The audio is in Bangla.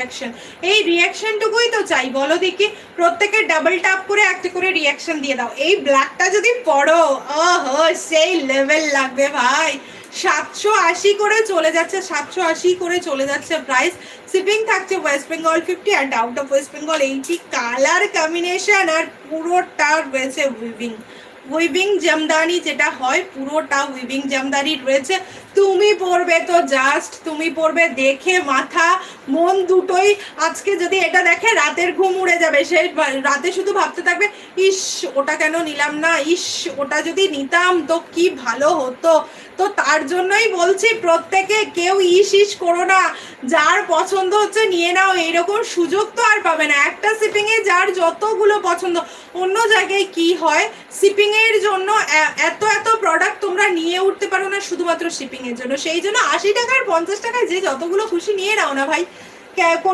রিয়াকশন, এই রিয়াকশনটুকুই তো চাই, বলো দেখি। প্রত্যেকে ডাবল ট্যাপ করে একটা করে রিয়াকশন দিয়ে দাও। এই ব্ল্যাকটা যদি পড়ো, ওহো সেই লেভেল লাগবে ভাই। 780 করে চলে যাচ্ছে, 780 করে চলে যাচ্ছে প্রাইস। শিপিং থাকছে West Bengal 50 and out of West Bengal 80। Colour combination আর পুরোটা রয়েছে উইভিং, উইভিং জামদানি যেটা হয় পুরোটা উইভিং জামদানি রয়েছে। তুমি পরবে তো জাস্ট, তুমি পরবে দেখে মাথা মন দুটোই আজকে যদি এটা দেখে রাতের ঘুম উড়ে যাবে। সে রাতে শুধু ভাবতে থাকবে, ইস ওটা কেন নিলাম না, ইস ওটা যদি নিতাম তো কি ভালো হতো। তো তার জন্যই বলছি প্রত্যেকে কেউ ইস ইস করো না, যার পছন্দ হচ্ছে নিয়ে নাও। এইরকম সুযোগ তো আর পাবে না। একটা শিপিংয়ে যার যতগুলো পছন্দ, অন্য জায়গায় কি হয় শিপিংয়ের জন্য এত এত প্রোডাক্ট তোমরা নিয়ে উঠতে পারো না শুধুমাত্র শিপিংয়ের জন্য। সেই জন্য 80 টাকার 50 টাকায় যে যতগুলো খুশি নিয়ে নাও না ভাই, কোনো